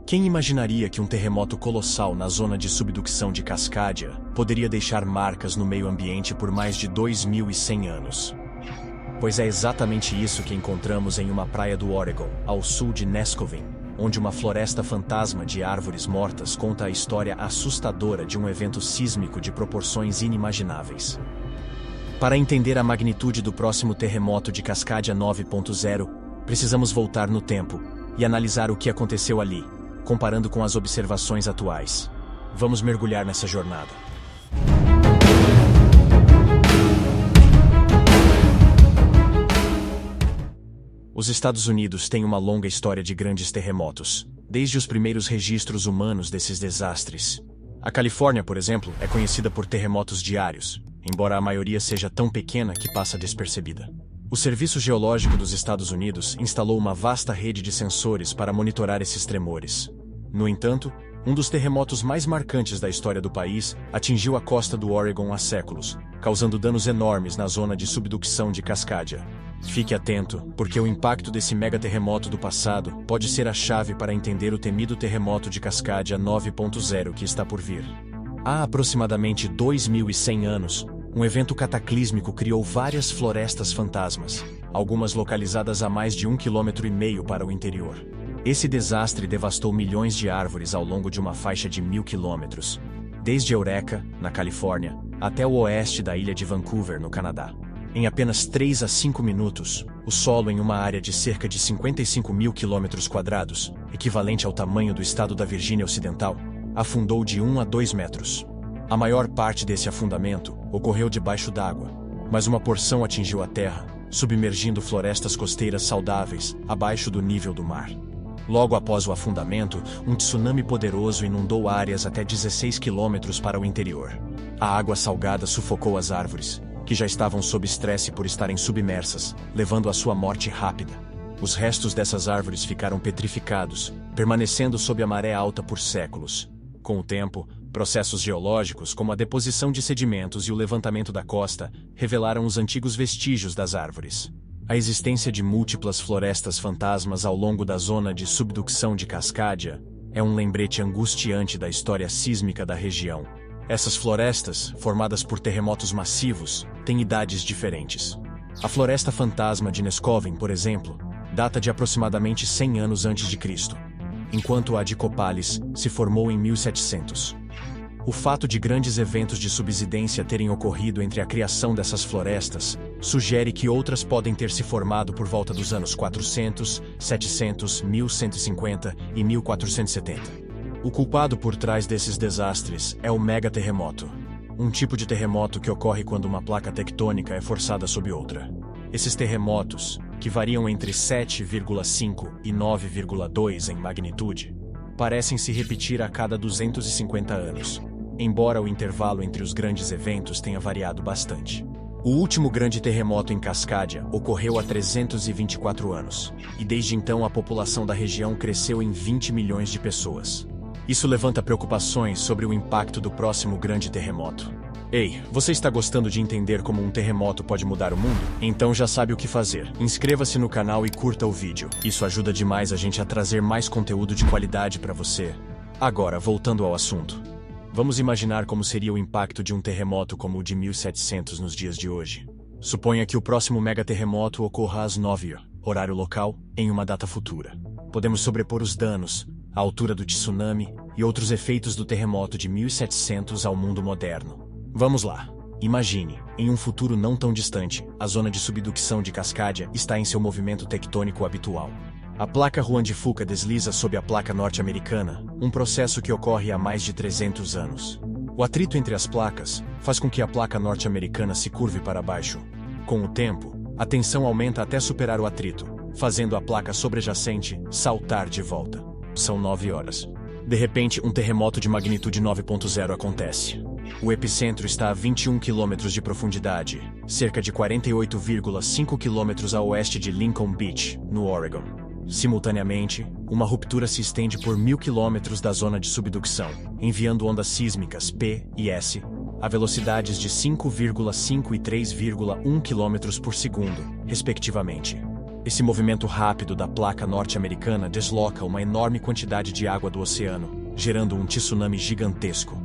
Quem imaginaria que um terremoto colossal na zona de subducção de Cascadia poderia deixar marcas no meio ambiente por mais de 2.100 anos? Pois é exatamente isso que encontramos em uma praia do Oregon, ao sul de Nescoven, onde uma floresta fantasma de árvores mortas conta a história assustadora de um evento sísmico de proporções inimagináveis. Para entender a magnitude do próximo terremoto de Cascadia 9.0, precisamos voltar no tempo e analisar o que aconteceu ali, comparando com as observações atuais. Vamos mergulhar nessa jornada. Os Estados Unidos têm uma longa história de grandes terremotos, desde os primeiros registros humanos desses desastres. A Califórnia, por exemplo, é conhecida por terremotos diários, embora a maioria seja tão pequena que passa despercebida. O Serviço Geológico dos Estados Unidos instalou uma vasta rede de sensores para monitorar esses tremores. No entanto, um dos terremotos mais marcantes da história do país atingiu a costa do Oregon há séculos, causando danos enormes na zona de subducção de Cascadia. Fique atento, porque o impacto desse megaterremoto do passado pode ser a chave para entender o temido terremoto de Cascadia 9.0 que está por vir. Há aproximadamente 2.100 anos, um evento cataclísmico criou várias florestas fantasmas, algumas localizadas a mais de 1,5 km para o interior. Esse desastre devastou milhões de árvores ao longo de uma faixa de 1.000 km, desde Eureka, na Califórnia, até o oeste da ilha de Vancouver, no Canadá. Em apenas 3 a 5 minutos, o solo em uma área de cerca de 55.000 km², equivalente ao tamanho do estado da Virgínia Ocidental, afundou de 1 a 2 metros. A maior parte desse afundamento ocorreu debaixo d'água, mas uma porção atingiu a terra, submergindo florestas costeiras saudáveis abaixo do nível do mar. Logo após o afundamento, um tsunami poderoso inundou áreas até 16 quilômetros para o interior. A água salgada sufocou as árvores, que já estavam sob estresse por estarem submersas, levando à sua morte rápida. Os restos dessas árvores ficaram petrificados, permanecendo sob a maré alta por séculos. Com o tempo, processos geológicos, como a deposição de sedimentos e o levantamento da costa, revelaram os antigos vestígios das árvores. A existência de múltiplas florestas fantasmas ao longo da zona de subducção de Cascadia é um lembrete angustiante da história sísmica da região. Essas florestas, formadas por terremotos massivos, têm idades diferentes. A floresta fantasma de Nescoven, por exemplo, data de aproximadamente 100 anos antes de Cristo, enquanto a de Copalis se formou em 1700. O fato de grandes eventos de subsidência terem ocorrido entre a criação dessas florestas sugere que outras podem ter se formado por volta dos anos 400, 700, 1150 e 1470. O culpado por trás desses desastres é o megaterremoto, um tipo de terremoto que ocorre quando uma placa tectônica é forçada sob outra. Esses terremotos, que variam entre 7,5 e 9,2 em magnitude, parecem se repetir a cada 250 anos, embora o intervalo entre os grandes eventos tenha variado bastante. O último grande terremoto em Cascadia ocorreu há 324 anos, e desde então a população da região cresceu em 20 milhões de pessoas. Isso levanta preocupações sobre o impacto do próximo grande terremoto. Ei, você está gostando de entender como um terremoto pode mudar o mundo? Então já sabe o que fazer. Inscreva-se no canal e curta o vídeo. Isso ajuda demais a gente a trazer mais conteúdo de qualidade para você. Agora, voltando ao assunto. Vamos imaginar como seria o impacto de um terremoto como o de 1700 nos dias de hoje. Suponha que o próximo megaterremoto ocorra às 9h, horário local, em uma data futura. Podemos sobrepor os danos, a altura do tsunami e outros efeitos do terremoto de 1700 ao mundo moderno. Vamos lá. Imagine, em um futuro não tão distante, a zona de subducção de Cascadia está em seu movimento tectônico habitual. A placa Juan de Fuca desliza sob a placa norte-americana, um processo que ocorre há mais de 300 anos. O atrito entre as placas faz com que a placa norte-americana se curve para baixo. Com o tempo, a tensão aumenta até superar o atrito, fazendo a placa sobrejacente saltar de volta. São 9 horas. De repente, um terremoto de magnitude 9.0 acontece. O epicentro está a 21 km de profundidade, cerca de 48,5 km a oeste de Lincoln Beach, no Oregon. Simultaneamente, uma ruptura se estende por 1.000 km da zona de subducção, enviando ondas sísmicas P e S a velocidades de 5,5 e 3,1 km por segundo, respectivamente. Esse movimento rápido da placa norte-americana desloca uma enorme quantidade de água do oceano, gerando um tsunami gigantesco.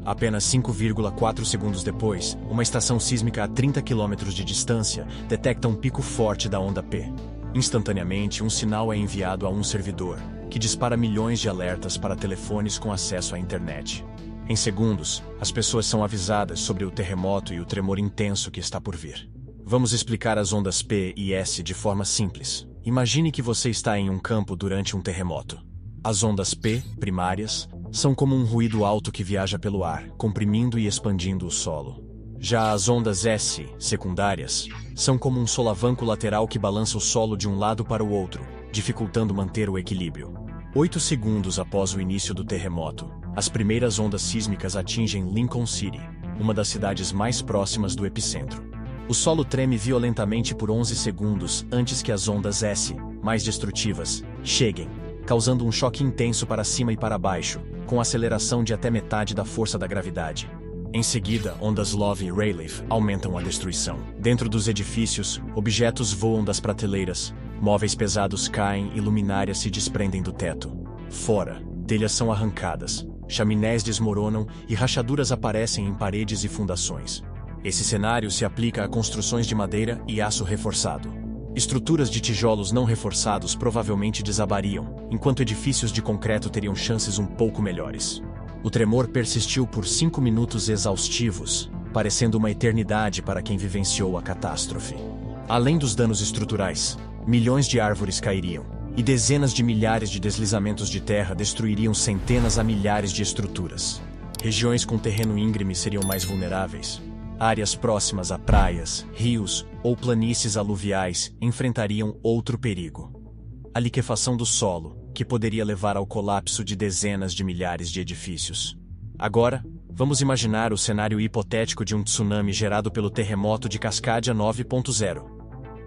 Apenas 5,4 segundos depois, uma estação sísmica a 30 quilômetros de distância detecta um pico forte da onda P. Instantaneamente, um sinal é enviado a um servidor, que dispara milhões de alertas para telefones com acesso à internet. Em segundos, as pessoas são avisadas sobre o terremoto e o tremor intenso que está por vir. Vamos explicar as ondas P e S de forma simples. Imagine que você está em um campo durante um terremoto. As ondas P, primárias, são como um ruído alto que viaja pelo ar, comprimindo e expandindo o solo. Já as ondas S, secundárias, são como um solavanco lateral que balança o solo de um lado para o outro, dificultando manter o equilíbrio. 8 segundos após o início do terremoto, as primeiras ondas sísmicas atingem Lincoln City, uma das cidades mais próximas do epicentro. O solo treme violentamente por 11 segundos antes que as ondas S, mais destrutivas, cheguem, causando um choque intenso para cima e para baixo, com aceleração de até metade da força da gravidade. Em seguida, ondas Love e Rayleigh aumentam a destruição. Dentro dos edifícios, objetos voam das prateleiras, móveis pesados caem e luminárias se desprendem do teto. Fora, telhas são arrancadas, chaminés desmoronam e rachaduras aparecem em paredes e fundações. Esse cenário se aplica a construções de madeira e aço reforçado. Estruturas de tijolos não reforçados provavelmente desabariam, enquanto edifícios de concreto teriam chances um pouco melhores. O tremor persistiu por 5 minutos exaustivos, parecendo uma eternidade para quem vivenciou a catástrofe. Além dos danos estruturais, milhões de árvores cairiam, e dezenas de milhares de deslizamentos de terra destruiriam centenas a milhares de estruturas. Regiões com terreno íngreme seriam mais vulneráveis. Áreas próximas a praias, rios ou planícies aluviais enfrentariam outro perigo: a liquefação do solo, que poderia levar ao colapso de dezenas de milhares de edifícios. Agora, vamos imaginar o cenário hipotético de um tsunami gerado pelo terremoto de Cascadia 9.0.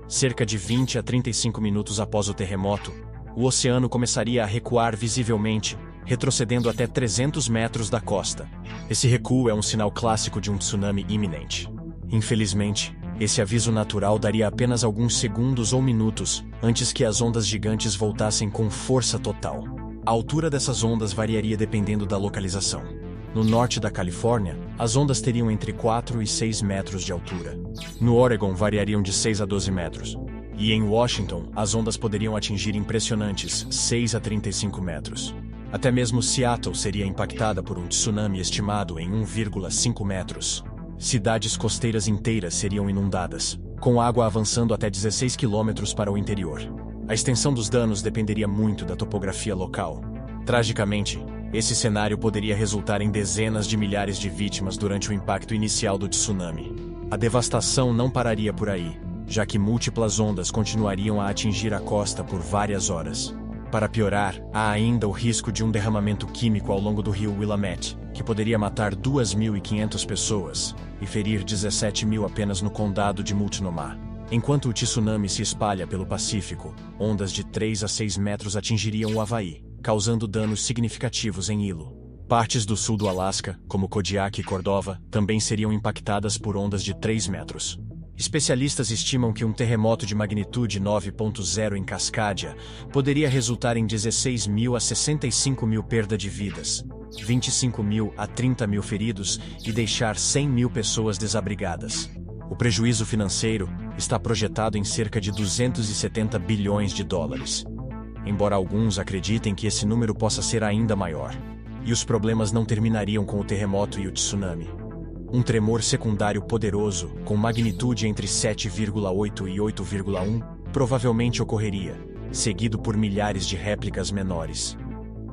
Cerca de 20 a 35 minutos após o terremoto, o oceano começaria a recuar visivelmente, retrocedendo até 300 metros da costa. Esse recuo é um sinal clássico de um tsunami iminente. Infelizmente, esse aviso natural daria apenas alguns segundos ou minutos antes que as ondas gigantes voltassem com força total. A altura dessas ondas variaria dependendo da localização. No norte da Califórnia, as ondas teriam entre 4 e 6 metros de altura. No Oregon, variariam de 6 a 12 metros. E em Washington, as ondas poderiam atingir impressionantes 6 a 35 metros. Até mesmo Seattle seria impactada por um tsunami estimado em 1,5 metros. Cidades costeiras inteiras seriam inundadas, com água avançando até 16 quilômetros para o interior. A extensão dos danos dependeria muito da topografia local. Tragicamente, esse cenário poderia resultar em dezenas de milhares de vítimas durante o impacto inicial do tsunami. A devastação não pararia por aí, já que múltiplas ondas continuariam a atingir a costa por várias horas. Para piorar, há ainda o risco de um derramamento químico ao longo do rio Willamette, que poderia matar 2.500 pessoas e ferir 17.000 apenas no condado de Multnomah. Enquanto o tsunami se espalha pelo Pacífico, ondas de 3 a 6 metros atingiriam o Havaí, causando danos significativos em Hilo. Partes do sul do Alasca, como Kodiak e Cordova, também seriam impactadas por ondas de 3 metros. Especialistas estimam que um terremoto de magnitude 9.0 em Cascadia poderia resultar em 16.000 a 65.000 perda de vidas, 25.000 a 30.000 feridos e deixar 100.000 pessoas desabrigadas. O prejuízo financeiro está projetado em cerca de 270 bilhões de dólares. Embora alguns acreditem que esse número possa ser ainda maior. E os problemas não terminariam com o terremoto e o tsunami. Um tremor secundário poderoso, com magnitude entre 7,8 e 8,1, provavelmente ocorreria, seguido por milhares de réplicas menores.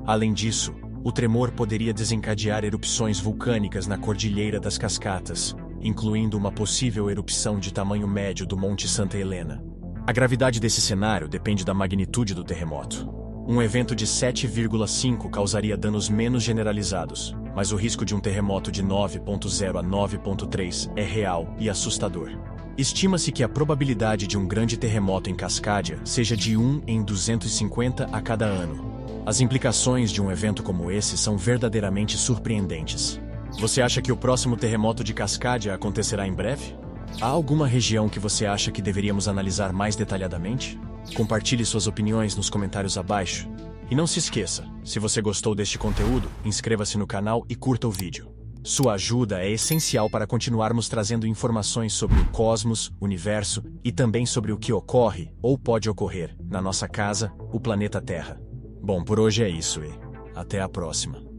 Além disso, o tremor poderia desencadear erupções vulcânicas na Cordilheira das Cascatas, incluindo uma possível erupção de tamanho médio do Monte Santa Helena. A gravidade desse cenário depende da magnitude do terremoto. Um evento de 7,5 causaria danos menos generalizados, mas o risco de um terremoto de 9.0 a 9.3 é real e assustador. Estima-se que a probabilidade de um grande terremoto em Cascadia seja de 1 em 250 a cada ano. As implicações de um evento como esse são verdadeiramente surpreendentes. Você acha que o próximo terremoto de Cascadia acontecerá em breve? Há alguma região que você acha que deveríamos analisar mais detalhadamente? Compartilhe suas opiniões nos comentários abaixo. E não se esqueça, se você gostou deste conteúdo, inscreva-se no canal e curta o vídeo. Sua ajuda é essencial para continuarmos trazendo informações sobre o cosmos, universo e também sobre o que ocorre, ou pode ocorrer, na nossa casa, o planeta Terra. Bom, por hoje é isso e até a próxima.